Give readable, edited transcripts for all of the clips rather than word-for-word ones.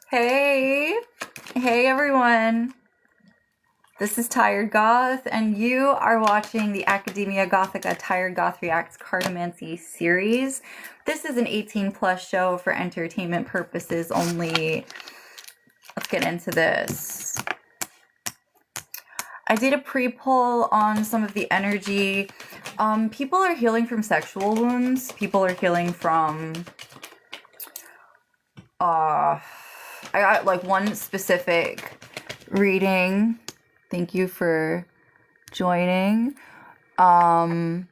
Hey, hey everyone. This is tiredg0th, and you are watching the Academia Gothica tiredg0th Reacts Cartomancy series. This is an 18 plus show for entertainment purposes only. Let's get into this. I did a pre-poll on some of the energy. People are healing from sexual wounds. People are healing from I got like one specific reading. Thank you for joining. Yeah,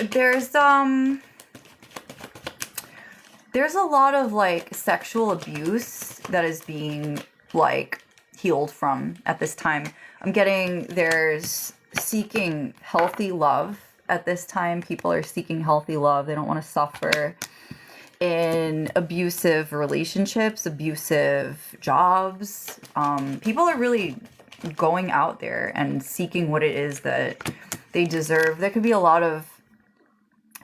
there's a lot of like sexual abuse that is being like healed from at this time. I'm getting there's seeking healthy love at this time. People are seeking healthy love. They don't want to suffer in abusive relationships, abusive jobs. People are really going out there and seeking what it is that they deserve. There could be a lot of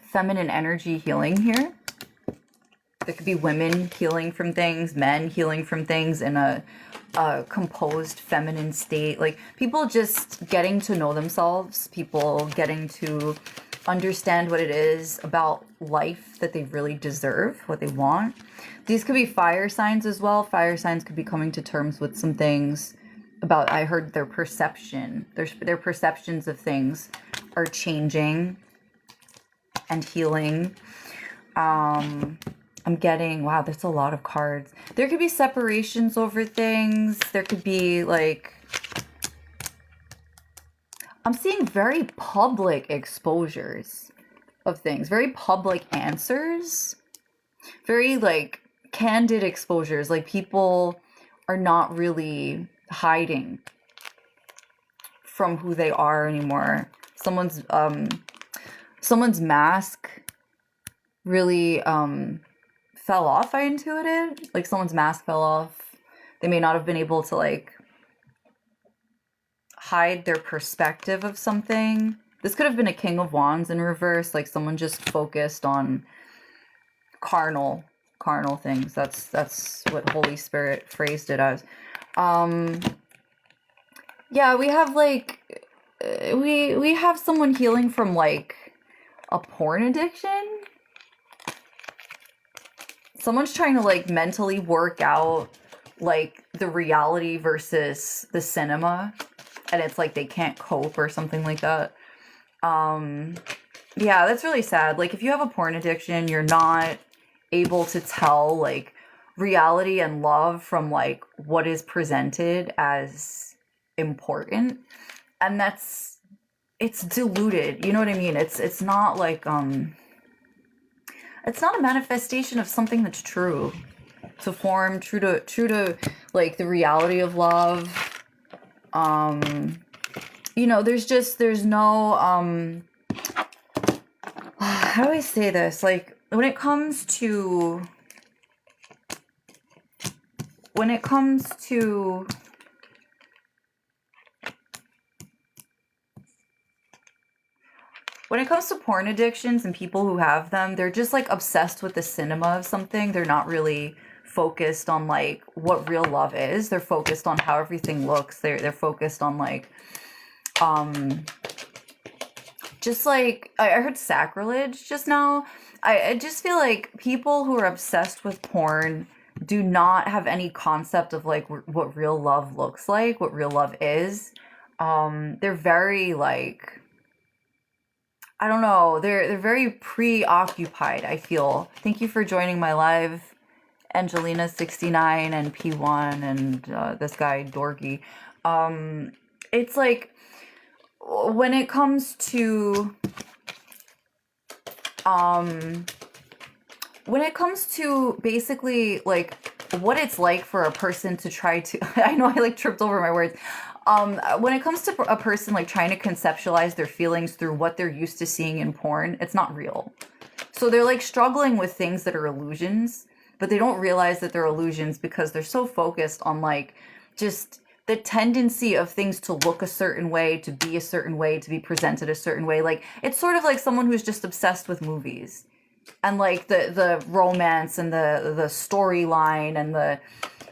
feminine energy healing here. There could be women healing from things, men healing from things in a composed feminine state. Like people just getting to know themselves, people getting to understand what it is about life that they really deserve, what they want. These could be fire signs as well. Fire signs could be coming to terms with some things about, I heard their perception, their perceptions of things are changing and healing. I'm getting, wow, there's a lot of cards. There could be separations over things. There could be like, I'm seeing very public exposures of things, very public answers, very like candid exposures. Like people are not really hiding from who they are anymore. Someone's mask really fell off, I intuited. Like someone's mask fell off. They may not have been able to like hide their perspective of something. This could have been a King of Wands in reverse, like someone just focused on carnal things. That's what Holy Spirit phrased it as. Yeah, we have like we have someone healing from like a porn addiction. Someone's trying to like mentally work out like the reality versus the cinema, and it's like they can't cope or something like that. Yeah, that's really sad. Like if you have a porn addiction, you're not able to tell like reality and love from like what is presented as important, and it's diluted. You know what I mean? It's not like it's not a manifestation of something that's true to form, true to like the reality of love. You know, there's no how do I say this? Like when it comes to porn addictions and people who have them, they're just like obsessed with the cinema of something. They're not really focused on like what real love is. They're focused on how everything looks. They're focused on like just like I heard sacrilege just now. I just feel like people who are obsessed with porn do not have any concept of like what real love looks like, what real love is. They're very like, I don't know, they're very preoccupied, I feel. Thank you for joining my live, Angelina69 and P1 and this guy Dorgy. It's like when it comes to basically like what it's like for a person to try to I know I like tripped over my words. When it comes to a person like trying to conceptualize their feelings through what they're used to seeing in porn, it's not real. So they're like struggling with things that are illusions, but they don't realize that they're illusions because they're so focused on like just the tendency of things to look a certain way, to be a certain way, to be presented a certain way. Like it's sort of like someone who's just obsessed with movies. and like the romance and the storyline and the,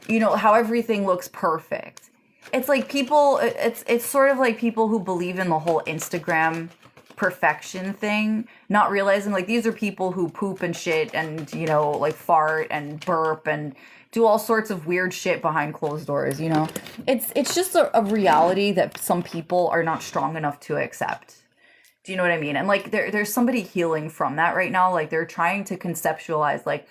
you know, how everything looks perfect. It's like people, it's sort of like people who believe in the whole Instagram perfection thing, not realizing like these are people who poop and shit and, you know, like fart and burp and do all sorts of weird shit behind closed doors, you know. It's just a reality that some people are not strong enough to accept. Do you know what I mean? And like there's somebody healing from that right now. Like they're trying to conceptualize like,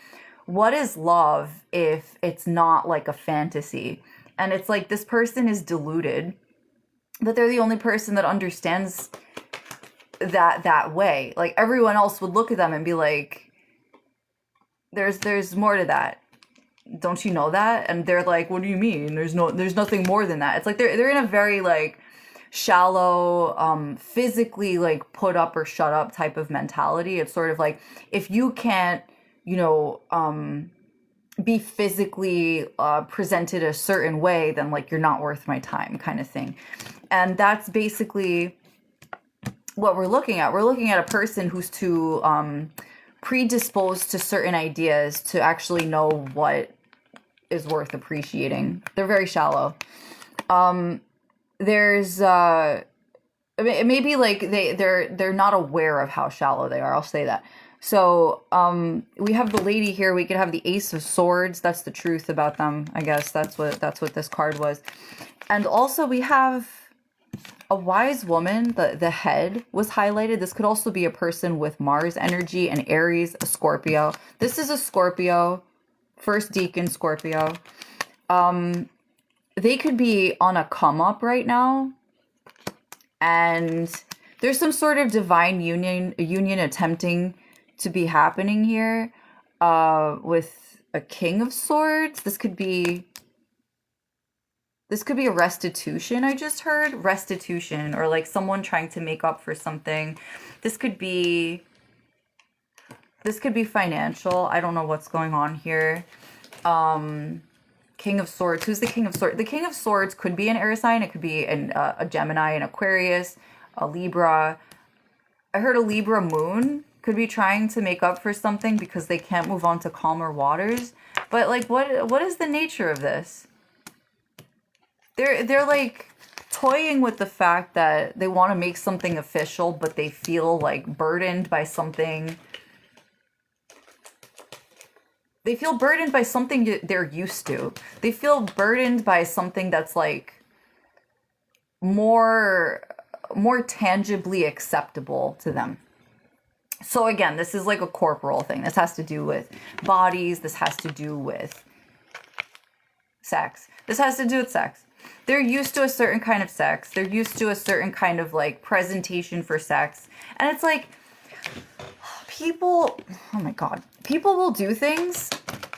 what is love if it's not like a fantasy? And it's like this person is deluded, that they're the only person that understands that way. Like everyone else would look at them and be like, there's more to that. Don't you know that? And they're like, what do you mean? There's nothing more than that. It's like they're in a very like shallow, physically like put up or shut up type of mentality. It's sort of like, if you can't, you know, be physically presented a certain way, then like you're not worth my time, kind of thing. And that's basically what we're looking at. We're looking at a person who's too predisposed to certain ideas to actually know what is worth appreciating. They're very shallow. There's maybe like they're not aware of how shallow they are. I'll say that. So we have the lady here. We could have the Ace of Swords. That's the truth about them, I guess. That's what this card was. And also we have a wise woman. The head was highlighted. This could also be a person with Mars energy and Aries, a Scorpio. This is a Scorpio, first deacon Scorpio. They could be on a come up right now, and there's some sort of divine union attempting to be happening here with a King of Swords. This could be a restitution. I just heard restitution, or like someone trying to make up for something. This could be financial. I don't know what's going on here. King of Swords. Who's the King of Swords? The King of Swords could be an air sign. It could be a Gemini, an Aquarius, a Libra. I heard a Libra moon could be trying to make up for something because they can't move on to calmer waters. But like, what is the nature of this? They're like toying with the fact that they want to make something official, but they feel like burdened by something. They feel burdened by something they're used to. They feel burdened by something that's like more tangibly acceptable to them. So again, this is like a corporal thing. This has to do with bodies. This has to do with sex. This has to do with sex. They're used to a certain kind of sex. They're used to a certain kind of like presentation for sex. And it's like, people, oh my God, people will do things,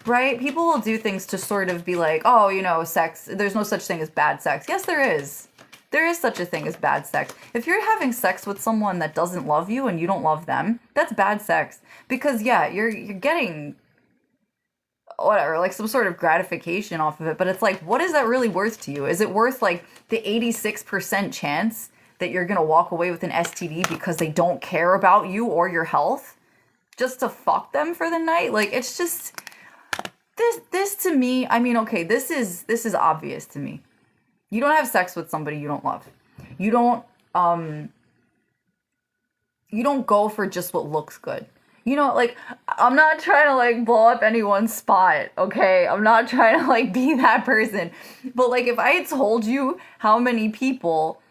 right? People will do things to sort of be like, oh, you know, sex, there's no such thing as bad sex. Yes, there is. There is such a thing as bad sex. If you're having sex with someone that doesn't love you and you don't love them, that's bad sex. Because yeah, you're getting whatever, like some sort of gratification off of it. But it's like, what is that really worth to you? Is it worth like the 86% chance that you're going to walk away with an STD because they don't care about you or your health just to fuck them for the night? Like, it's just, this to me, I mean, okay, this is obvious to me. You don't have sex with somebody you don't love. You don't go for just what looks good. You know, like, I'm not trying to like blow up anyone's spot, okay? I'm not trying to like be that person. But like, if I had told you how many people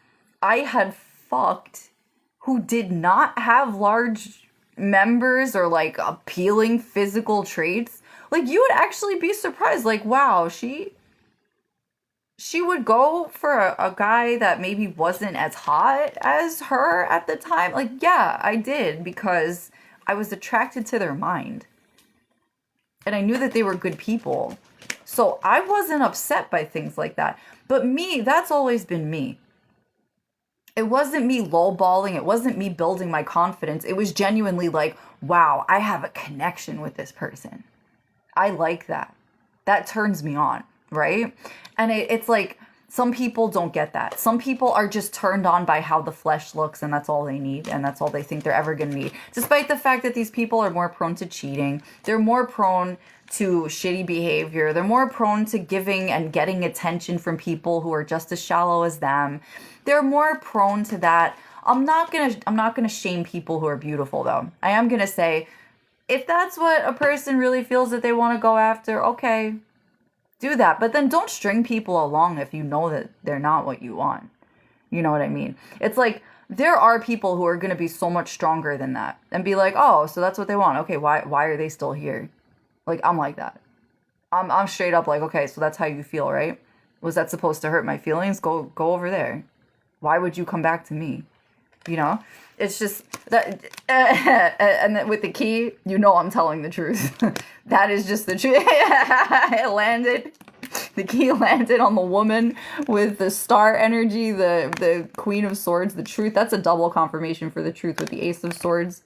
I had fucked who did not have large members or like appealing physical traits, like, you would actually be surprised. Like, wow, she would go for a guy that maybe wasn't as hot as her at the time. Like, yeah, I did, because I was attracted to their mind. And I knew that they were good people. So I wasn't upset by things like that. But me, that's always been me. It wasn't me lowballing. It wasn't me building my confidence. It was genuinely like, wow, I have a connection with this person. I like that. That turns me on, right? And it's like, Some people don't get that. Some people are just turned on by how the flesh looks, and that's all they need, and that's all they think they're ever going to need. Despite the fact that these people are more prone to cheating, they're more prone to shitty behavior, they're more prone to giving and getting attention from people who are just as shallow as them. They're more prone to that. I'm not gonna shame people who are beautiful, though. I am gonna say, if that's what a person really feels that they want to go after, okay, do that. But then don't string people along if you know that they're not what you want. You know what I mean? It's like, there are people who are going to be so much stronger than that and be like, oh, so that's what they want. Okay, why are they still here? Like, I'm like that. I'm straight up like, okay, so that's how you feel, right? Was that supposed to hurt my feelings? Go over there. Why would you come back to me? You know? It's just that, and then with the key, you know I'm telling the truth. That is just the truth. It landed. The key landed on the woman with the star energy, the Queen of Swords, the truth. That's a double confirmation for the truth with the Ace of Swords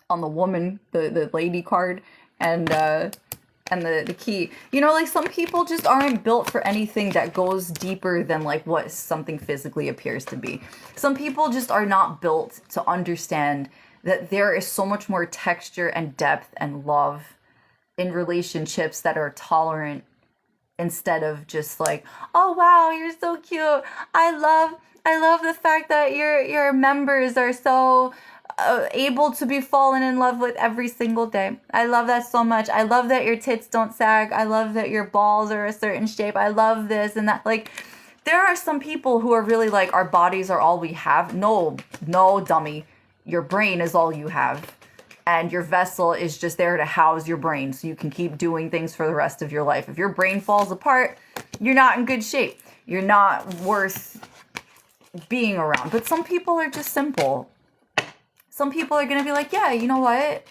on the woman, the lady card, and the key. You know, like, some people just aren't built for anything that goes deeper than like what something physically appears to be. Some people just are not built to understand that there is so much more texture and depth and love in relationships that are tolerant, instead of just like, oh wow, you're so cute. I love the fact that your members are so able to be fallen in love with every single day. I love that so much. I love that your tits don't sag. I love that your balls are a certain shape. I love this and that. Like, there are some people who are really like, our bodies are all we have. No, dummy. Your brain is all you have. And your vessel is just there to house your brain so you can keep doing things for the rest of your life. If your brain falls apart, you're not in good shape. You're not worth being around. But some people are just simple. Some people are going to be like, yeah, you know what?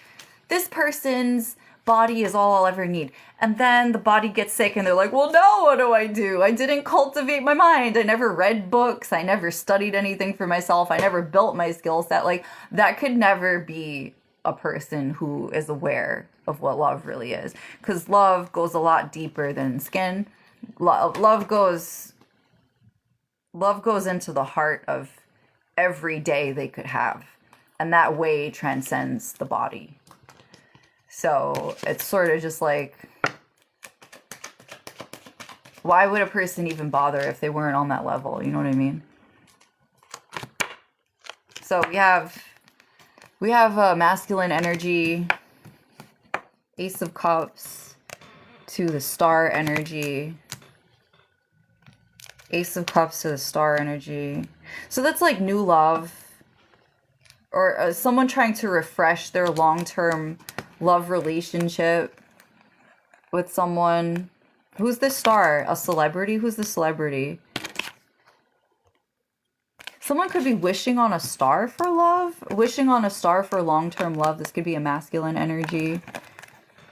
This person's body is all I'll ever need. And then the body gets sick and they're like, well, now what do? I didn't cultivate my mind. I never read books. I never studied anything for myself. I never built my skill set. Like, that could never be a person who is aware of what love really is. Because love goes a lot deeper than skin. Love goes into the heart of every day they could have. And that way transcends the body. So it's sort of just like, why would a person even bother if they weren't on that level? You know what I mean? So we have masculine energy, Ace of Cups to the star energy, Ace of Cups to the star energy. So that's like new love, or someone trying to refresh their long-term love relationship with someone. Who's the star? A celebrity? Who's the celebrity? Someone could be wishing on a star for love, wishing on a star for long-term love. This could be a masculine energy.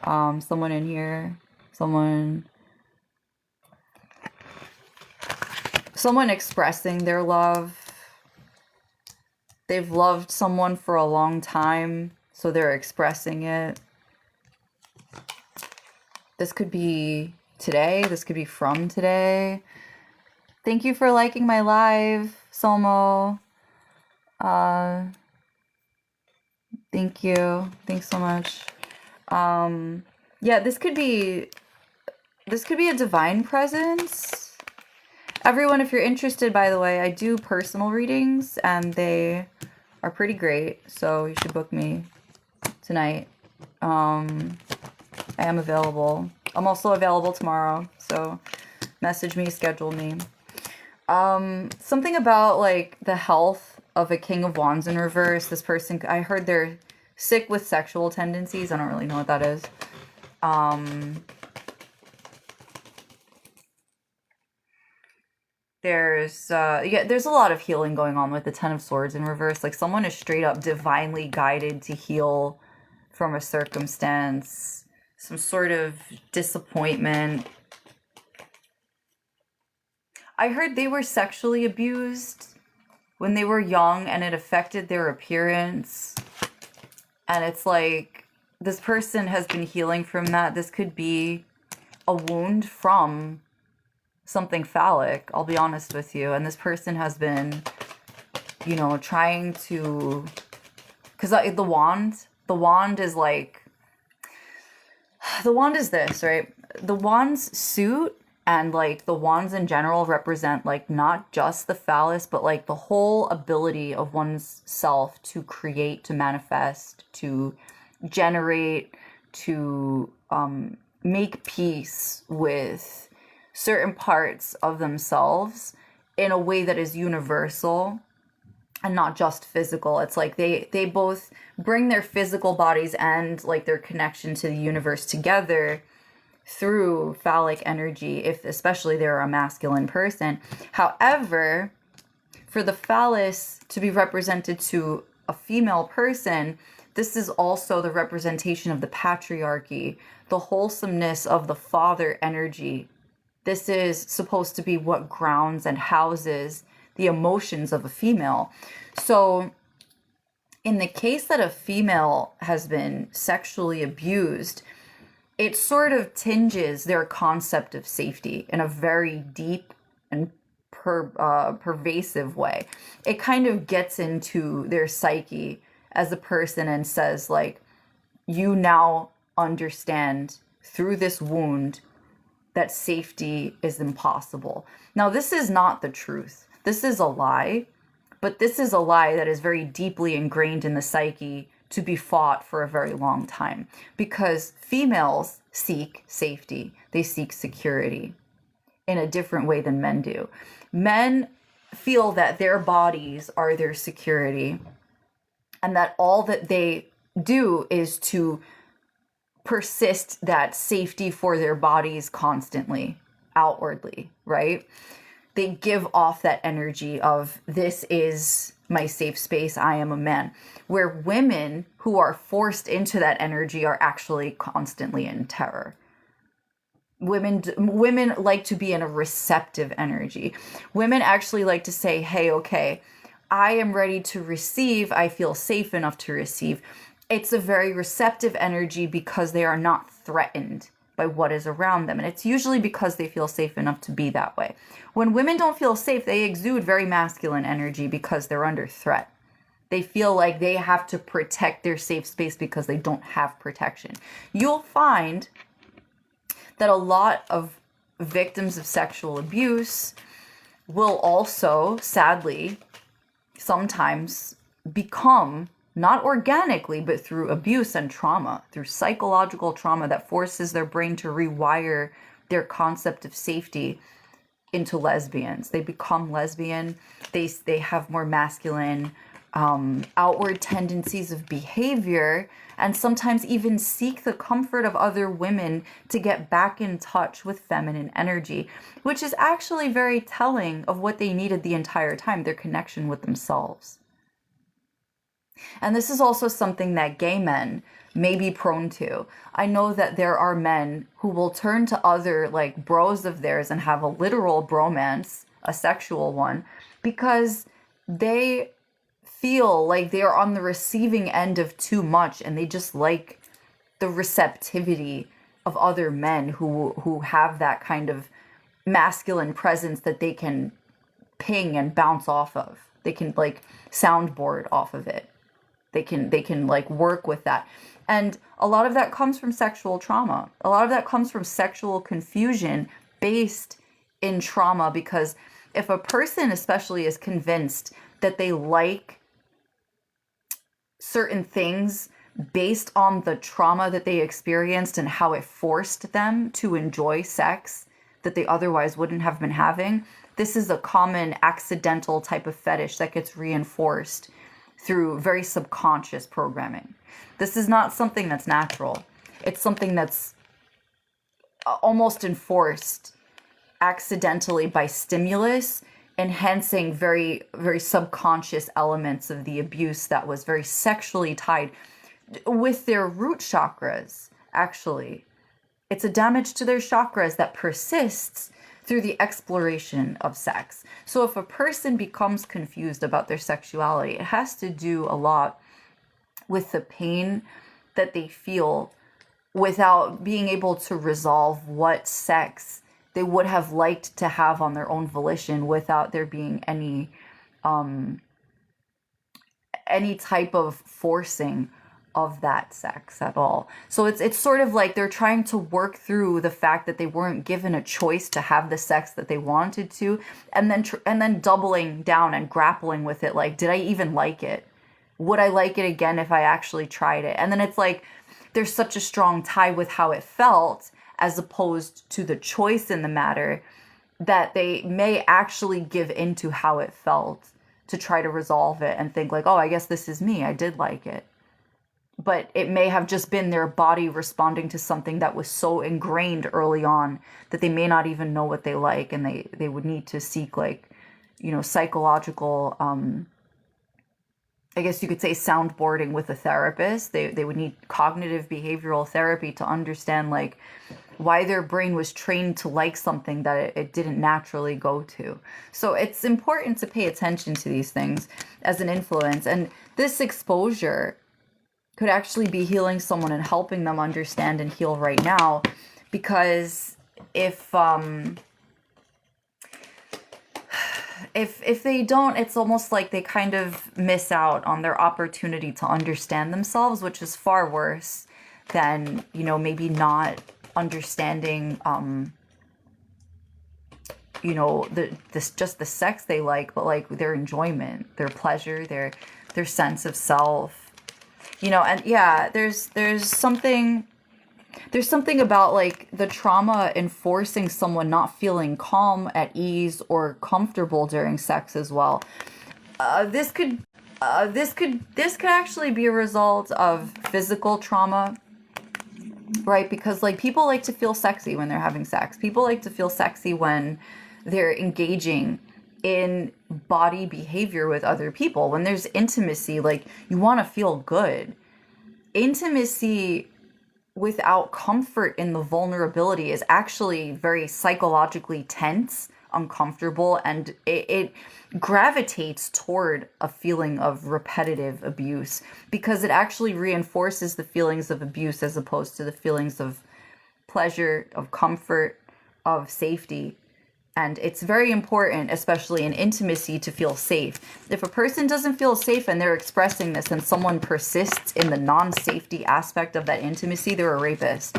Someone in here, someone expressing their love. They've loved someone for a long time, so they're expressing it. This could be today. This could be from today. Thank you for liking my live, Somo. Thank you. Thanks so much. Yeah, this could be a divine presence. Everyone, if you're interested, by the way, I do personal readings, and they are pretty great, so you should book me tonight. I am available. I'm also available tomorrow, so message me, schedule me. Something about, like, the health of a King of Wands in reverse. This person, I heard they're sick with sexual tendencies. I don't really know what that is. There's a lot of healing going on with the Ten of Swords in reverse. Like, someone is straight up divinely guided to heal from a circumstance, some sort of disappointment. I heard they were sexually abused when they were young and it affected their appearance. And it's like, this person has been healing from that. This could be a wound from something phallic, I'll be honest with you. And this person has been, you know, trying to, because the wand is like, the wand is this, right? The wand's suit and like the wands in general represent like not just the phallus, but like the whole ability of one's self to create, to manifest, to generate, to make peace with certain parts of themselves in a way that is universal and not just physical. It's like they both bring their physical bodies and like their connection to the universe together through phallic energy, if especially they're a masculine person. However, for the phallus to be represented to a female person, this is also the representation of the patriarchy, the wholesomeness of the father energy. This is supposed to be what grounds and houses the emotions of a female. So in the case that a female has been sexually abused, it sort of tinges their concept of safety in a very deep and pervasive way. It kind of gets into their psyche as a person and says, like, you now understand through this wound that safety is impossible. Now, this is not the truth. This is a lie, but this is a lie that is very deeply ingrained in the psyche to be fought for a very long time, because females seek safety. They seek security in a different way than men do. Men feel that their bodies are their security and that all that they do is to persist that safety for their bodies constantly, outwardly, right? They give off that energy of, this is my safe space, I am a man. Where women who are forced into that energy are actually constantly in terror. Women like to be in a receptive energy. Women actually like to say, hey, okay, I am ready to receive. I feel safe enough to receive. It's a very receptive energy because they are not threatened by what is around them. And it's usually because they feel safe enough to be that way. When women don't feel safe, they exude very masculine energy because they're under threat. They feel like they have to protect their safe space because they don't have protection. You'll find that a lot of victims of sexual abuse will also, sadly, sometimes become, not organically, but through abuse and trauma, through psychological trauma that forces their brain to rewire their concept of safety, into lesbians. They become lesbian. They have more masculine outward tendencies of behavior, and sometimes even seek the comfort of other women to get back in touch with feminine energy, which is actually very telling of what they needed the entire time, their connection with themselves. And this is also something that gay men may be prone to. I know that there are men who will turn to other like bros of theirs and have a literal bromance, a sexual one, because they feel like they are on the receiving end of too much, and they just like the receptivity of other men who have that kind of masculine presence that they can ping and bounce off of. They can like soundboard off of it. They can like work with that. And a lot of that comes from sexual trauma. A lot of that comes from sexual confusion based in trauma, because if a person especially is convinced that they like certain things based on the trauma that they experienced and how it forced them to enjoy sex that they otherwise wouldn't have been having, this is a common accidental type of fetish that gets reinforced through very subconscious programming. This is not something that's natural. It's something that's almost enforced accidentally by stimulus, enhancing very, very subconscious elements of the abuse that was very sexually tied with their root chakras, actually. It's a damage to their chakras that persists through the exploration of sex. So if a person becomes confused about their sexuality, it has to do a lot with the pain that they feel without being able to resolve what sex they would have liked to have on their own volition without there being any type of forcing of that sex at all. So it's sort of like they're trying to work through the fact that they weren't given a choice to have the sex that they wanted to, and then doubling down and grappling with it, like, did I even like it? Would I like it again if I actually tried it? And then it's like there's such a strong tie with how it felt as opposed to the choice in the matter, that they may actually give into how it felt to try to resolve it and think like, oh, I guess this is me, I did like it. But it may have just been their body responding to something that was so ingrained early on that they may not even know what they like, and they would need to seek, like, psychological, I guess you could say, soundboarding with a therapist. They would need cognitive behavioral therapy to understand, like, why their brain was trained to like something that it didn't naturally go to. So it's important to pay attention to these things as an influence. And this exposure could actually be healing someone and helping them understand and heal right now. Because if they don't, it's almost like they kind of miss out on their opportunity to understand themselves, which is far worse than, maybe not understanding, just the sex they like, but like their enjoyment, their pleasure, their sense of self, and yeah, there's something about, like, the trauma enforcing someone not feeling calm, at ease, or comfortable during sex as well. This could actually be a result of physical trauma, right? Because, like, people like to feel sexy when they're having sex. People like to feel sexy when they're engaging in body behavior with other people. When there's intimacy, like, you want to feel good. Intimacy without comfort in the vulnerability is actually very psychologically tense, uncomfortable, and it gravitates toward a feeling of repetitive abuse, because it actually reinforces the feelings of abuse as opposed to the feelings of pleasure, of comfort, of safety. And it's very important, especially in intimacy, to feel safe. If a person doesn't feel safe and they're expressing this, and someone persists in the non-safety aspect of that intimacy, they're a rapist.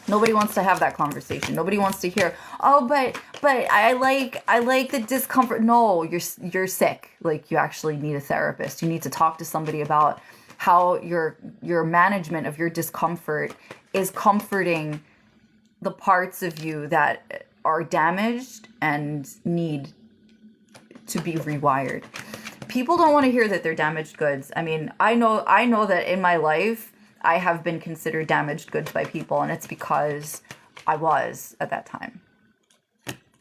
Nobody wants to have that conversation. Nobody wants to hear, oh, but I like the discomfort. No, you're sick. Like, you actually need a therapist. You need to talk to somebody about how your management of your discomfort is comforting the parts of you that are damaged and need to be rewired. People don't want to hear that they're damaged goods. I mean, I know that in my life I have been considered damaged goods by people, and it's because I was at that time.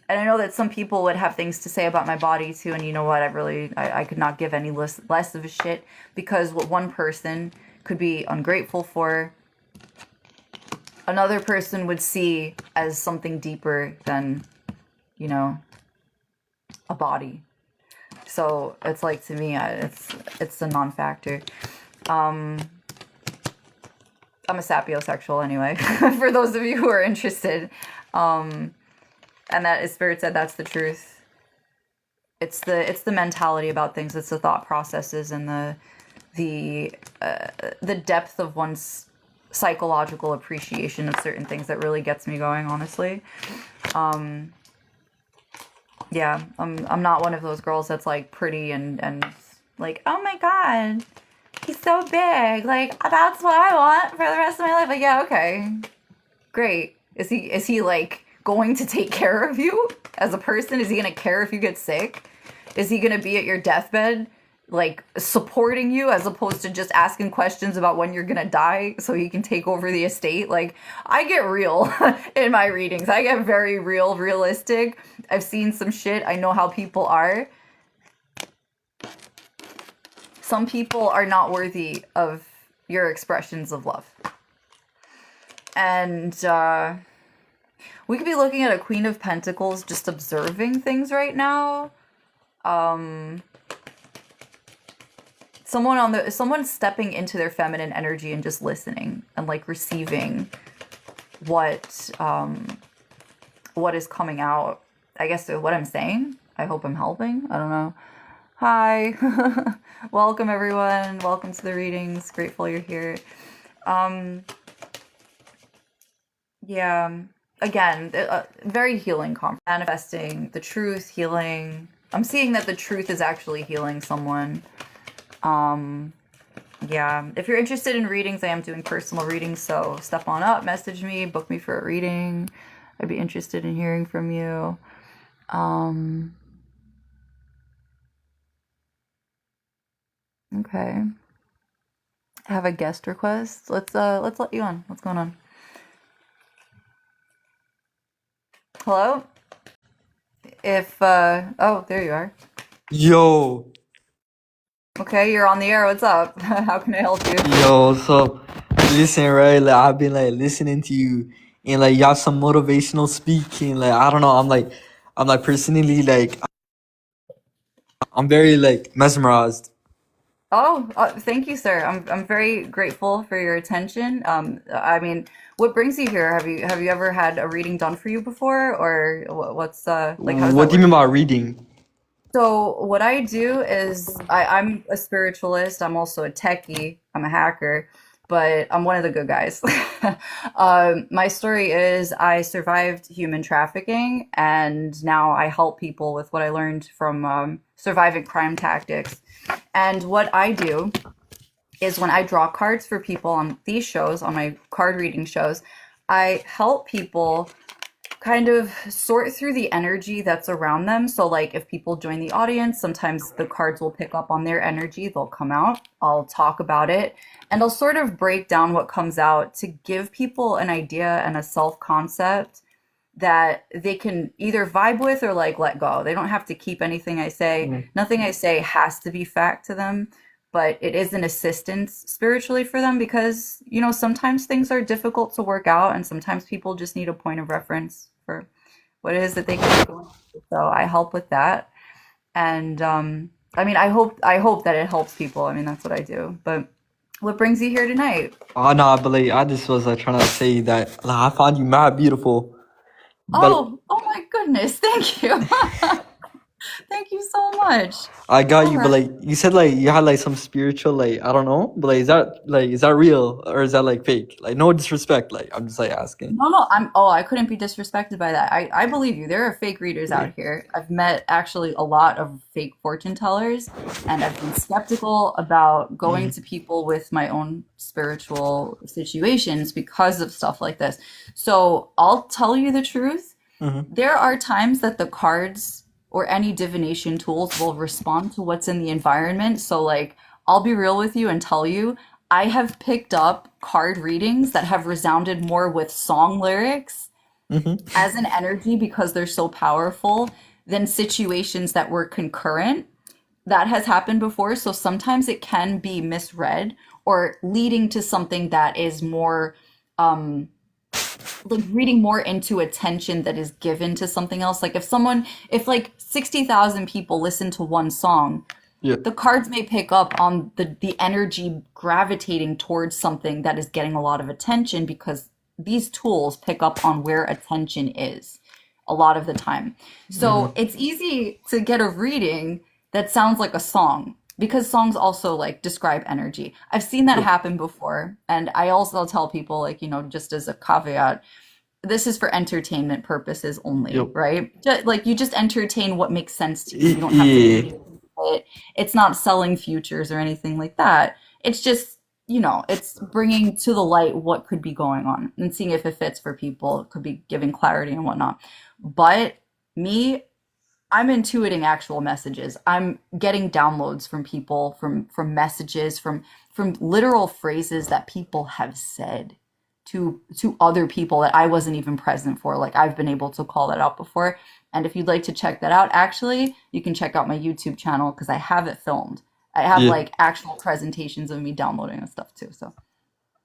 And I know that some people would have things to say about my body too, and you know what, I could not give any less of a shit, because what one person could be ungrateful for, another person would see as something deeper than, a body. So it's like, to me, it's a non-factor. I'm a sapiosexual anyway, for those of you who are interested. And that, as Spirit said, that's the truth. It's the mentality about things. It's the thought processes and the depth of one's psychological appreciation of certain things that really gets me going, honestly. Yeah, I'm not one of those girls that's like pretty and like, oh my god, he's so big, like, that's what I want for the rest of my life. Like, yeah, okay, great. Is he like going to take care of you as a person? Is he gonna care if you get sick? Is he gonna be at your deathbed, like, supporting you, as opposed to just asking questions about when you're gonna die so he can take over the estate? Like, I get real in my readings. I get very realistic. I've seen some shit. I know how people are. Some people are not worthy of your expressions of love. And we could be looking at a Queen of Pentacles just observing things right now. Someone stepping into their feminine energy and just listening and, like, receiving what what is coming out. I guess what I'm saying. I hope I'm helping. I don't know. Hi. Welcome everyone. Welcome to the readings. Grateful you're here. Yeah. Again, very healing conference. Manifesting the truth, healing. I'm seeing that the truth is actually healing someone. Yeah. If you're interested in readings, I am doing personal readings, so step on up, message me, book me for a reading. I'd be interested in hearing from you. Okay. I have a guest request. Let's let you on. What's going on? Hello? If oh, there you are. Yo, Okay, you're on the air. What's up? How can I help you? yo, so listen, right? Like I've been like listening to you, and like you have some motivational speaking. Like I don't know, I'm like personally like I'm very like mesmerized. Oh, thank you, sir. I'm very grateful for your attention. I mean, what brings you here? Have you ever had a reading done for you before, or what's like how does What that do you work? mean by reading? So what I do is I'm a spiritualist. I'm also a techie. I'm a hacker, but I'm one of the good guys. My story is I survived human trafficking, and now I help people with what I learned from surviving crime tactics. And what I do is when I draw cards for people on these shows, on my card reading shows, I help people kind of sort through the energy that's around them. So, like, if people join the audience, sometimes the cards will pick up on their energy, they'll come out, I'll talk about it, and I'll sort of break down what comes out to give people an idea and a self concept that they can either vibe with or like let go. They don't have to keep anything I say. Mm. Nothing I say has to be fact to them, but it is an assistance spiritually for them because, sometimes things are difficult to work out and sometimes people just need a point of reference for what it is that they can be going through. So I help with that. And I mean, I hope that it helps people. I mean, that's what I do. But what brings you here tonight? Oh no, but like I just was like trying to say that like, I found you mad beautiful, but Oh my goodness. Thank you. Thank you so much. I got All you. But right. like you said, like you had like some spiritual, like I don't know, but like is that real or is that like fake? Like no disrespect, like I'm just like asking. No, no, I couldn't be disrespected by that. I believe you. There are fake readers out here. I've met actually a lot of fake fortune tellers, and I've been skeptical about going Mm-hmm. to people with my own spiritual situations because of stuff like this. So I'll tell you the truth. Mm-hmm. There are times that the cards or any divination tools will respond to what's in the environment. So, like, I'll be real with you and tell you, I have picked up card readings that have resounded more with song lyrics Mm-hmm. as an energy because they're so powerful than situations that were concurrent. That has happened before. So sometimes it can be misread or leading to something that is more like reading more into attention that is given to something else. Like if like 60,000 people listen to one song, Yeah. the cards may pick up on the energy gravitating towards something that is getting a lot of attention because these tools pick up on where attention is a lot of the time. So Mm-hmm. it's easy to get a reading that sounds like a song because songs also like describe energy. I've seen that Yep. happen before, and I also tell people like, just as a caveat, this is for entertainment purposes only, Yep. right? Like you just entertain what makes sense to you. You don't have to Yeah. believe it. It's not selling futures or anything like that. It's just, it's bringing to the light what could be going on and seeing if it fits for people. It could be giving clarity and whatnot. But me, I'm intuiting actual messages. I'm getting downloads from people, from messages, from literal phrases that people have said to other people that I wasn't even present for. Like I've been able to call that out before. And if you'd like to check that out, actually, you can check out my YouTube channel because I have it filmed. I have Yeah. like actual presentations of me downloading and stuff too. So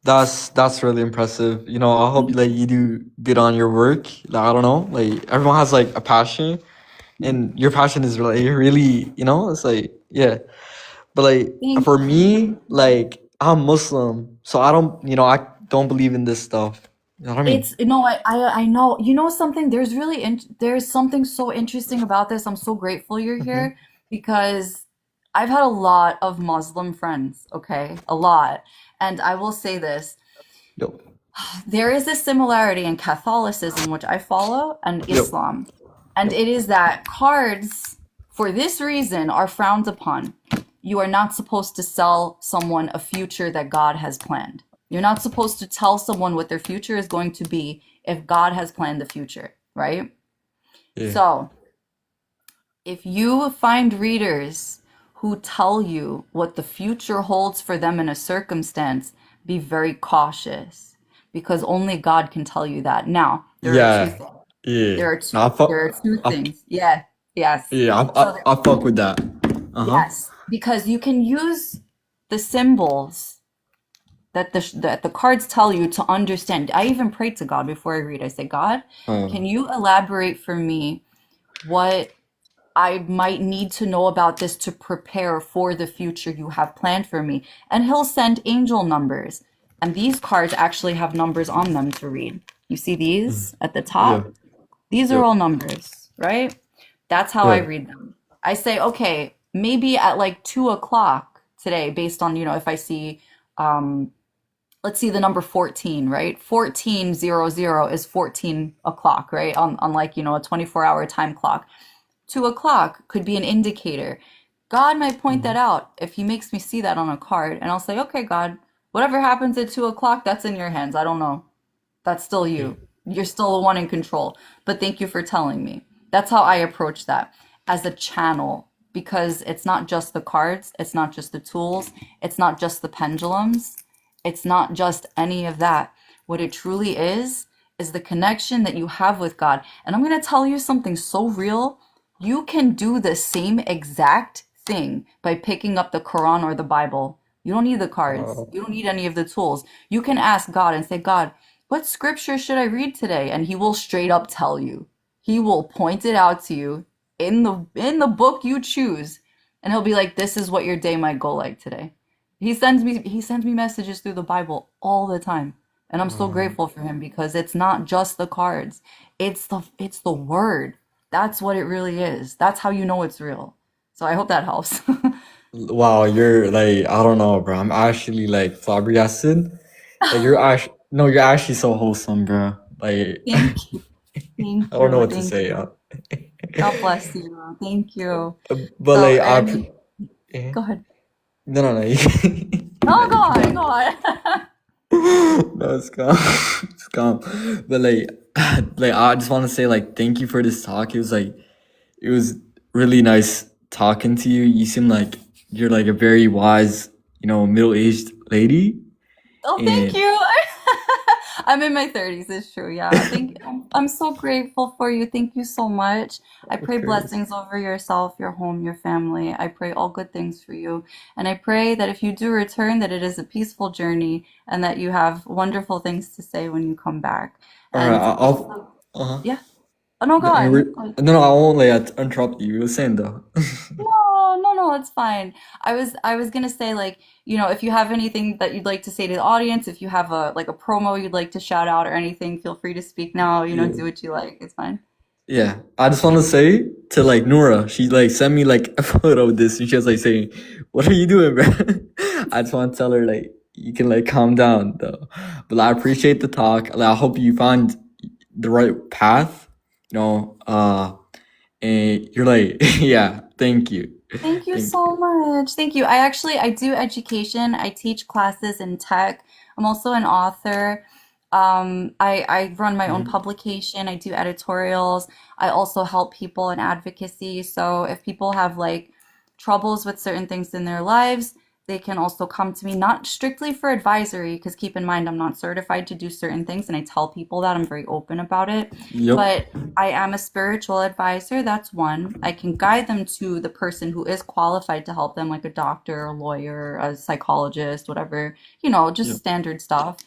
That's really impressive. You know, I hope like you do good on your work. Like I don't know, like everyone has like a passion, and your passion is really, it's like yeah. But like thank for you. me, like I'm Muslim, so I don't believe in this stuff. You know what I mean? It's no, I know. You know something? There's something so interesting about this. I'm so grateful you're Mm-hmm. here because I've had a lot of Muslim friends, okay? A lot. And I will say this, Yep. there is a similarity in Catholicism, which I follow, and Yep. Islam. And Yep. it is that cards, for this reason, are frowned upon. You are not supposed to sell someone a future that God has planned. You're not supposed to tell someone what their future is going to be if God has planned the future, right? Yeah. So, if you find readers who tell you what the future holds for them in a circumstance, be very cautious because only God can tell you that. Now, there are two Yeah. things. Yeah. There are No, two there are two things. Yeah. Yes. yeah, So there, I fuck with that. Uh-huh. yes, because you can use the symbols that the cards tell you to understand. I even pray to God before I read. I say, God, can Um, you elaborate for me what I might need to know about this to prepare for the future you have planned for me? And he'll send angel numbers. And these cards actually have numbers on them to read. You see these at the yeah. top? These are Yep. all numbers, right? That's how I Yeah. read them. I say, okay, maybe at like 2 o'clock today, based on, if I see, let's see the number 14, right? 1400 is 14 o'clock, right? On like, a 24-hour time clock. 2 o'clock could be an indicator. God might point that Mhm. out if he makes me see that on a card, and I'll say, okay, God, whatever happens at 2 o'clock, that's in your hands. I don't know. That's still Yeah. you. You're still the one in control. But thank you for telling me. That's how I approach that as a channel because it's not just the cards, it's not just the tools, it's not just the pendulums, it's not just any of that. What it truly is the connection that you have with God. And I'm going to tell you something so real. You can do the same exact thing by picking up the Quran or the Bible. You don't need the cards. Uh, You don't need any of the tools. You can ask God and say, God, what scripture should I read today? And he will straight up tell you. He will point it out to you in the book you choose. And he'll be like, this is what your day might go like today. He sends me messages through the Bible all the time. And I'm so um, grateful for him because it's not just the cards. It's the word. That's what it really is. That's how you know it's real. So I hope that helps. wow, you're like, I don't know, bro. I'm actually like flabbergasted. Like you're actually no, you're actually so wholesome, bro. Like I Thank you. Thank don't know you. what to Thank say. you. God bless you. Thank you. But So, like and eh? go ahead. No, no, no. Oh, No, go you can on, talk. go on. No, it's calm. It's calm. But like, like I just want to say like thank you for this talk. It was really nice talking to you. You seem like you're like a very wise, middle-aged lady. Oh, thank And you. I'm in my 30s, it's true. Yeah. I'm so grateful for you. Thank you so much. I of pray course. blessings over yourself, your home, your family. I pray all good things for you. And I pray that if you do return, that it is a peaceful journey and that you have wonderful things to say when you come back. All right, And I'll uh-huh. yeah. Oh, no, go You on. were, no, no, I won't like interrupt you. You were saying though. No, no, no, it's fine. I was gonna say like, if you have anything that you'd like to say to the audience, if you have a promo you'd like to shout out or anything, feel free to speak now, Yeah. do what you like. It's fine. Yeah, I just want to say to like Nora, she like sent me like a photo of this, and she was like saying, "What are you doing, bro?" I just want to tell her like you can like calm down though. But like, I appreciate the talk. Like, I hope you find the right path. You know, and you're like, yeah, thank you, Thank you thank so much. Thank you. I do education. I teach classes in tech. I'm also an author. I run my own you. publication. I do editorials. I also help people in advocacy. So if people have like troubles with certain things in their lives, they can also come to me, not strictly for advisory, because keep in mind, I'm not certified to do certain things, and I tell people that I'm very open about it. Yep, But I am a spiritual advisor. That's one. I can guide them to the person who is qualified to help them, like a doctor, a lawyer, a psychologist, whatever, just yep. standard stuff.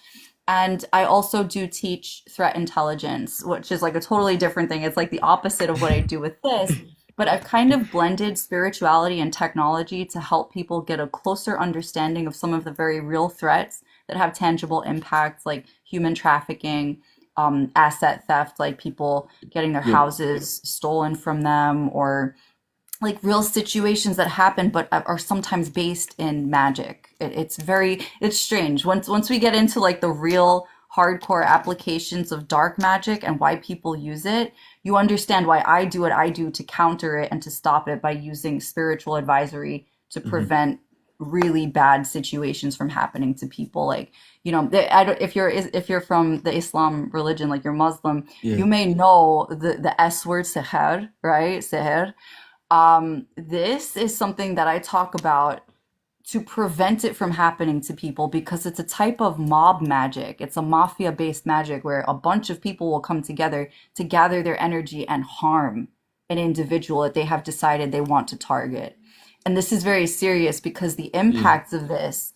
And I also do teach threat intelligence, which is like a totally different thing. It's like the opposite of what I do with this. But I've kind of blended spirituality and technology to help people get a closer understanding of some of the very real threats that have tangible impacts, like human trafficking, asset theft, like people getting their Yeah. houses stolen from them, or like real situations that happen but are sometimes based in magic. It's strange. Once we get into like the real hardcore applications of dark magic and why people use it, you understand why I do what I do to counter it and to stop it by using spiritual advisory to Hmm. prevent really bad situations from happening to people. Like, I don't, if you're from the Islam religion, like you're Muslim, Yeah. you may know the S word, seher, right? Seher. This is something that I talk about to prevent it from happening to people because it's a type of mob magic. It's a mafia-based magic where a bunch of people will come together to gather their energy and harm an individual that they have decided they want to target. And this is very serious because the Yeah. impacts of this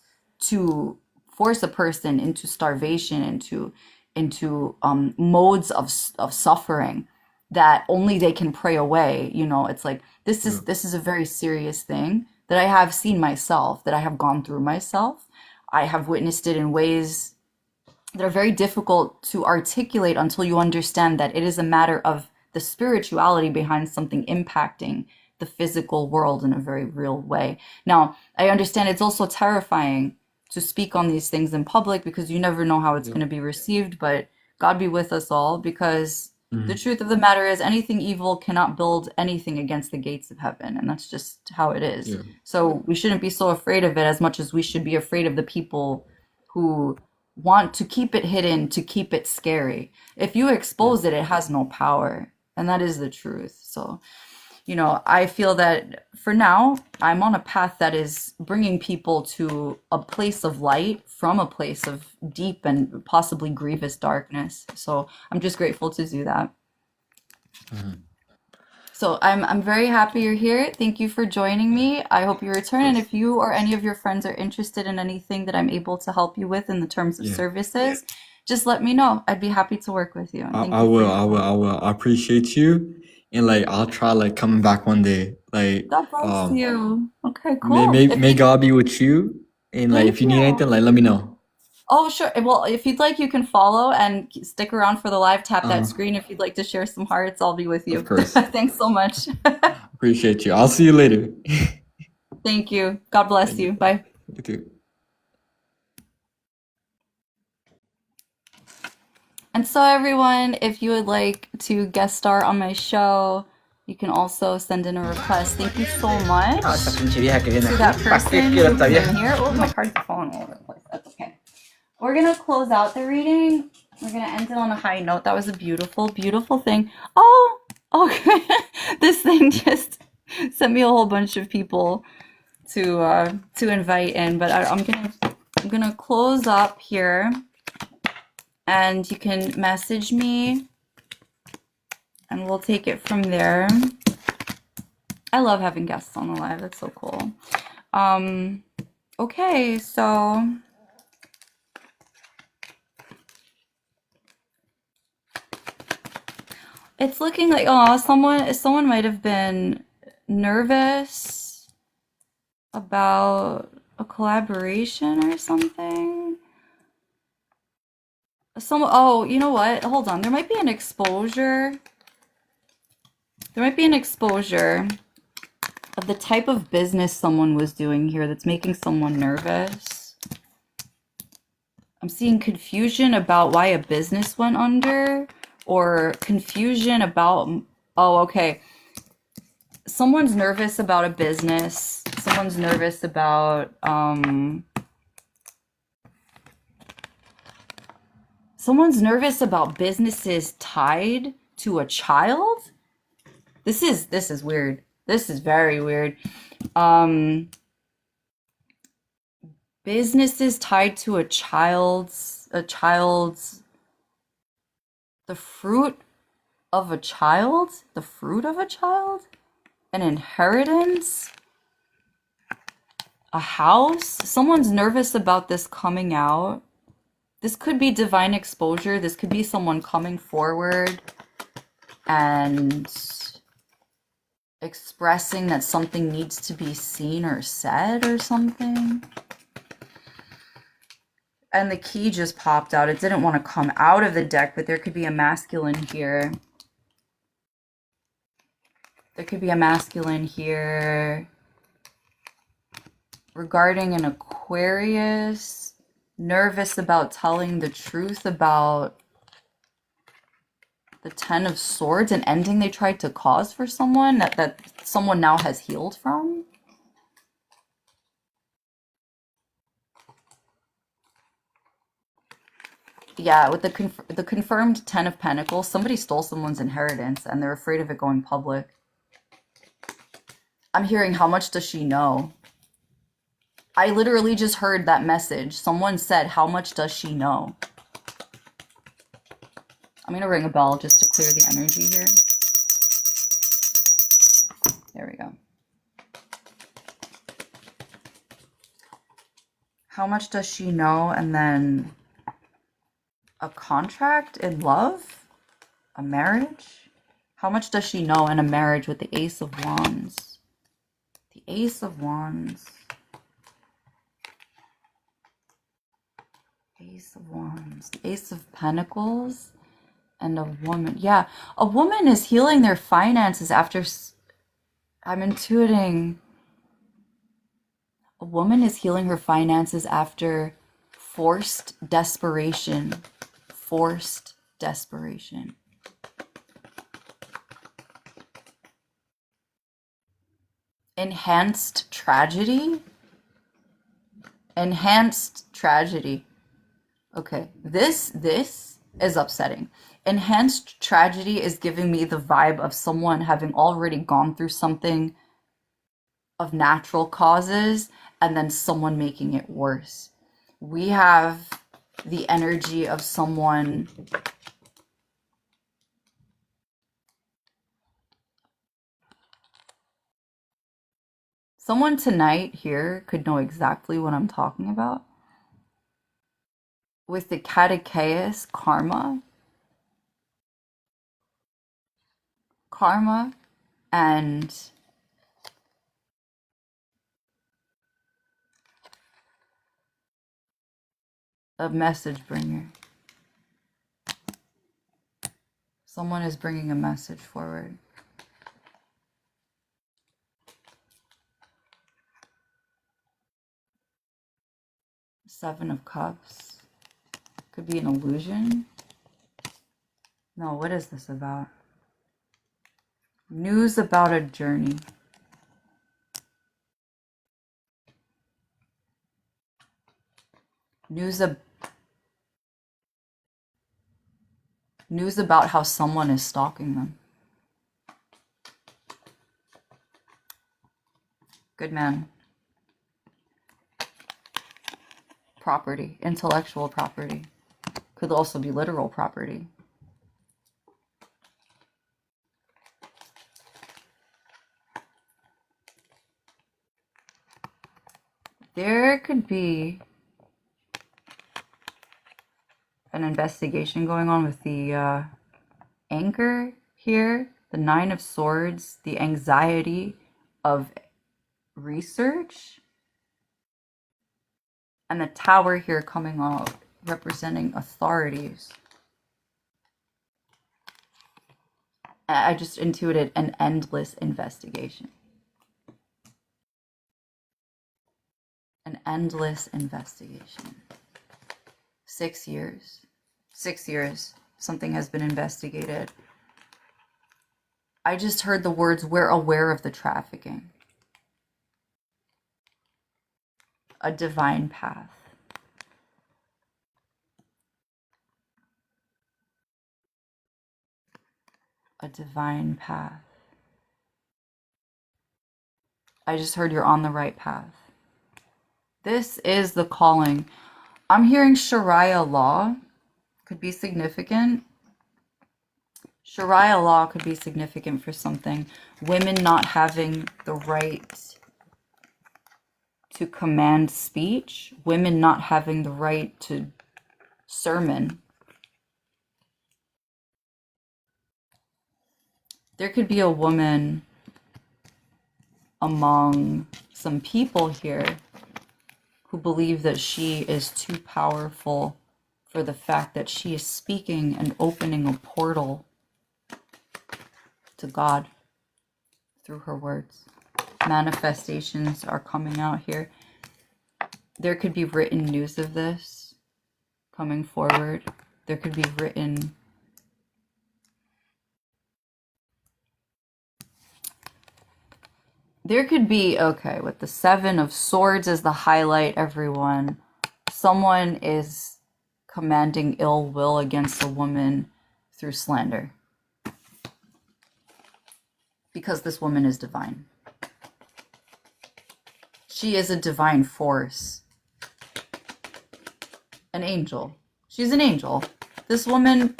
to force a person into starvation, into modes of suffering that only they can pray away. It's like this Yeah. is this is a very serious thing that I have seen myself, that I have gone through myself. I have witnessed it in ways that are very difficult to articulate until you understand that it is a matter of the spirituality behind something impacting the physical world in a very real way. Now, I understand it's also terrifying to speak on these things in public because you never know how it's Yeah. going to be received, but God be with us all, because the Hmm. truth of the matter is anything evil cannot build anything against the gates of heaven, and that's just how it is. Yeah. So we shouldn't be so afraid of it as much as we should be afraid of the people who want to keep it hidden, to keep it scary. If you Yeah. expose it, it has no power. And that is the truth. So, I feel that for now, I'm on a path that is bringing people to a place of light from a place of deep and possibly grievous darkness. So I'm just grateful to do that. Hmm. So I'm very happy you're here. Thank you for joining Yeah. me. I hope you return. Of And course. if you or any of your friends are interested in anything that I'm able to help you with in the terms of Yeah. services, just let me know. I'd be happy to work with you. And thank I you for will. your I will. time. I will. I appreciate you, and like I'll try like coming back one day. Like God bless you. Okay, may cool. may God be with you, and like if Thank you need you. anything, like let me know. Oh, sure. Well, if you'd like, you can follow and stick around for the live. Tap that Uh, screen. If you'd like to share some hearts, I'll be with of you. course. Thanks so much. Appreciate you. I'll see you later. Thank you. God bless Thank you. you. Bye. You too. And so, everyone, if you would like to guest star on my show, you can also send in a request. Thank you so much Ah, esa pinche vieja que viene to aquí. that ¿Para qué person quiero who esta came vieja? here. Oh, my cards are falling all over the place. That's okay. We're going to close out the reading. We're going to end it on a high note. That was a beautiful, beautiful thing. Oh, okay. This thing just sent me a whole bunch of people to invite in, but I'm gonna close up here, and you can message me and we'll take it from there. I love having guests on the live. That's so cool. Okay, so it's looking like, oh, someone might have been nervous about a collaboration or something. Oh, you know what? Hold on. There might be an exposure. There might be an exposure of the type of business someone was doing here that's making someone nervous. I'm seeing confusion about why a business went under, or confusion about, oh, okay. Someone's nervous about a business. Someone's nervous about, someone's nervous about businesses tied to a child. This is weird. This is very weird. Businesses tied to the fruit of a child, an inheritance, a house. Someone's nervous about this coming out. This could be divine exposure. This could be someone coming forward and expressing that something needs to be seen or said or something. And the key just popped out. It didn't want to come out of the deck, but there could be a masculine here. There could be a masculine here regarding an Aquarius, nervous about telling the truth about the Ten of Swords, an ending they tried to cause for someone that someone now has healed from. Yeah, with the confirmed Ten of Pentacles, somebody stole someone's inheritance and they're afraid of it going public. I'm hearing, how much does she know? I literally just heard that message. Someone said, how much does she know? I'm going to ring a bell just to clear the energy here. There we go. How much does she know? And then a contract in love? A marriage? How much does she know in a marriage with the Ace of Wands? The Ace of Wands. Ace of Wands. The Ace of Pentacles. And a woman. Yeah, a woman is healing their finances after... I'm intuiting... A woman is healing her finances after forced desperation. Forced desperation. Enhanced tragedy? Enhanced tragedy. Okay, this is upsetting. Enhanced tragedy is giving me the vibe of someone having already gone through something of natural causes and then someone making it worse. We have the energy of someone tonight here could know exactly what I'm talking about. With the tiredg0th karma and a message bringer. Someone is bringing a message forward. Seven of Cups. Could be an illusion. No, what is this about? News about a journey. News about how someone is stalking them. Good man. Property, intellectual property. Could also be literal property. There could be an investigation going on with the anchor here, the Nine of Swords, the anxiety of research, and the Tower here coming out representing authorities. I just intuited an endless investigation. An endless investigation. 6 years. 6 years. Something has been investigated. I just heard the words, we're aware of the trafficking. A divine path. A divine path. I just heard you're on the right path. This is the calling. I'm hearing Sharia law could be significant. Sharia law could be significant for something. Women not having the right to command speech. Women not having the right to sermon. There could be a woman among some people here who believe that she is too powerful for the fact that she is speaking and opening a portal to God through her words. Manifestations are coming out here. There could be written news of this coming forward. There could be written okay, with the Seven of Swords as the highlight, everyone. Someone is commanding ill will against a woman through slander. Because this woman is divine. She is a divine force. An angel. She's an angel. This woman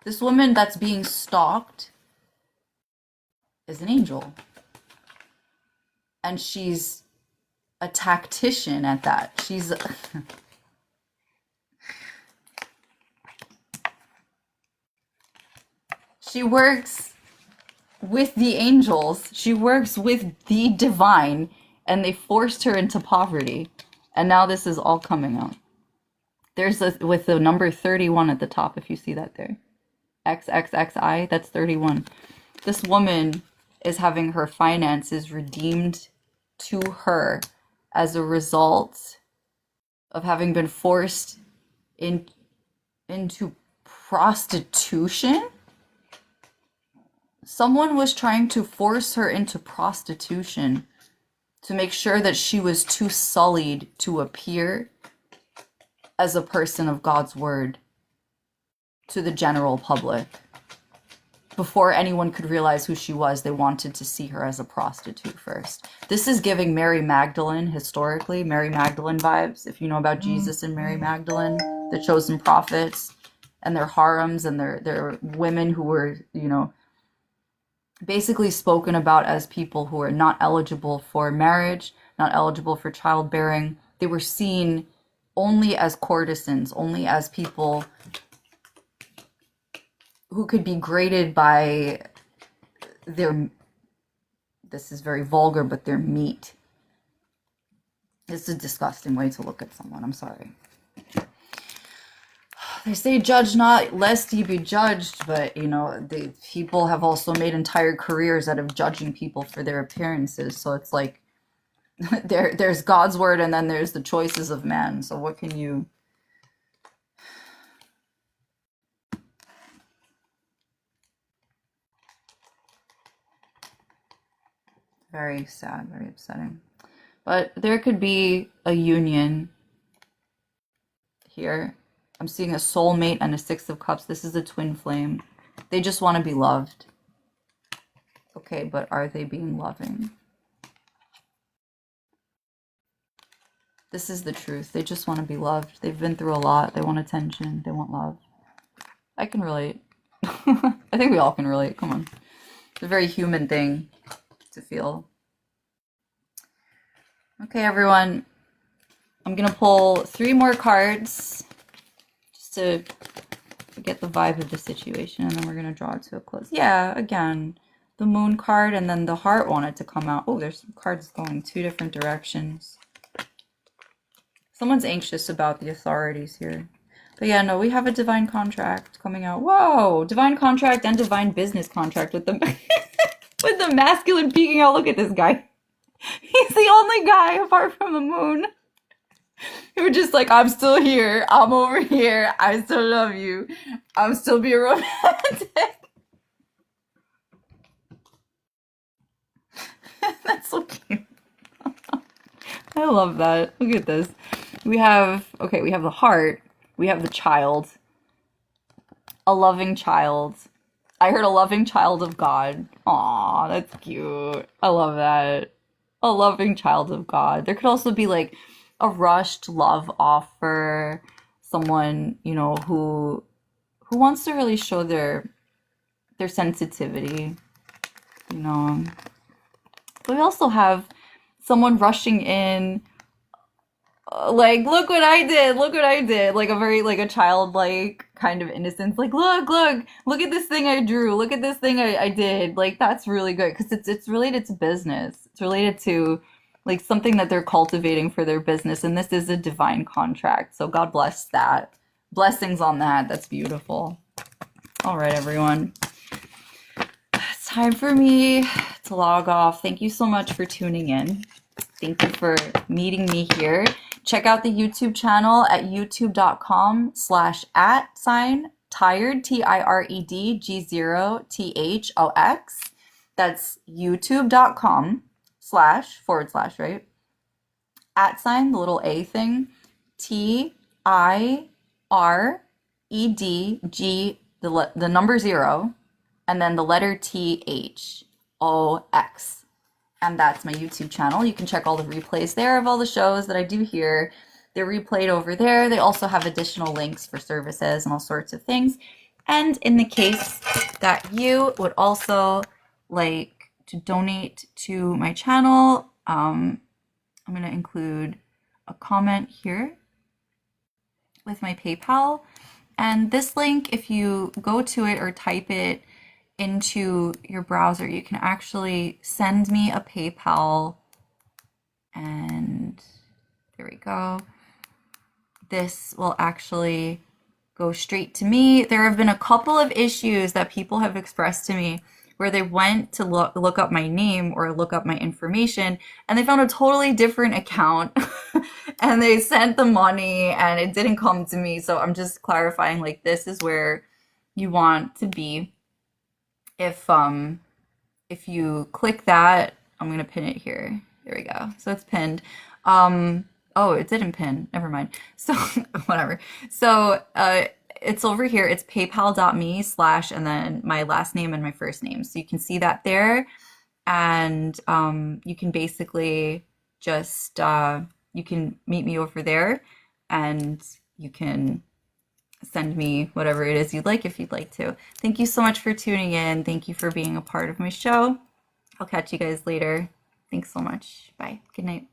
that's being stalked is an angel. And she's a tactician at that. She works with the angels. She works with the divine, and they forced her into poverty. And now this is all coming out. There's with the number 31 at the top, if you see that there. XXXI, that's 31. This woman is having her finances redeemed to her as a result of having been forced into prostitution. Someone was trying to force her into prostitution to make sure that she was too sullied to appear as a person of God's word to the general public. Before anyone could realize who she was, they wanted to see her as a prostitute first. This is giving Mary Magdalene, historically, Mary Magdalene vibes. If you know about Jesus and Mary Magdalene, the chosen prophets, and their harems, and their women who were, basically spoken about as people who are not eligible for marriage, not eligible for childbearing. They were seen only as courtesans, only as people who could be graded by their, this is very vulgar, but their meat. This is a disgusting way to look at someone, I'm sorry. They say judge not lest ye be judged, but the people have also made entire careers out of judging people for their appearances. So it's like there's God's word and then there's the choices of man. So what can you... Very sad, very upsetting. But there could be a union here. I'm seeing a soulmate and a Six of Cups. This is a twin flame. They just want to be loved. Okay, but are they being loving? This is the truth. They just want to be loved. They've been through a lot. They want attention. They want love. I can relate. I think we all can relate. Come on. It's a very human thing to feel. Okay, everyone. I'm going to pull 3 more cards just to get the vibe of the situation, and then we're going to draw it to a close. Yeah, again, the moon card and then the heart wanted to come out. Oh, there's some cards going 2 different directions. Someone's anxious about the authorities here. But yeah, no, we have a divine contract coming out. Whoa! Divine contract and divine business contract with the with the masculine peeking out. Look at this guy. He's the only guy apart from the moon who just like, I'm still here. I'm over here. I still love you. I'm still being romantic. That's so cute. I love that. Look at this. We have the heart. We have the child. A loving child. I heard a loving child of God. Aw, that's cute. I love that. A loving child of God. There could also be like a rushed love offer. Someone, who wants to really show their sensitivity. But we also have someone rushing in, like, look what I did, like a childlike kind of innocence, like, look at this thing I drew, look at this thing I did. Like, that's really good because it's related to business. It's related to like something that they're cultivating for their business. And this is a divine contract. So God bless that. Blessings on that. That's beautiful. All right, everyone. It's time for me to log off. Thank you so much for tuning in. Thank you for meeting me here. Check out the YouTube channel at youtube.com/@tired, TIREDG0THOX. That's youtube.com/ right? @ the little a thing, TIREDG, the number 0, and then the letter THOX. And that's my YouTube channel. You can check all the replays there of all the shows that I do here. They're replayed over there. They also have additional links for services and all sorts of things. And in the case that you would also like to donate to my channel, I'm going to include a comment here with my PayPal. And this link, if you go to it or type it into your browser, you can actually send me a PayPal, and there we go. This will actually go straight to me. There have been a couple of issues that people have expressed to me where they went to look up my name or look up my information, and they found a totally different account and they sent the money and it didn't come to me. So I'm just clarifying, like, this is where you want to be. If you click that, I'm gonna pin it here. There we go. So it's pinned. Oh, it didn't pin. Never mind. So whatever. So it's over here. It's paypal.me/ and then my last name and my first name. So you can see that there, and you can basically just you can meet me over there, and you can send me whatever it is you'd like if you'd like to. Thank you so much for tuning in. Thank you for being a part of my show. I'll catch you guys later. Thanks so much. Bye. Good night.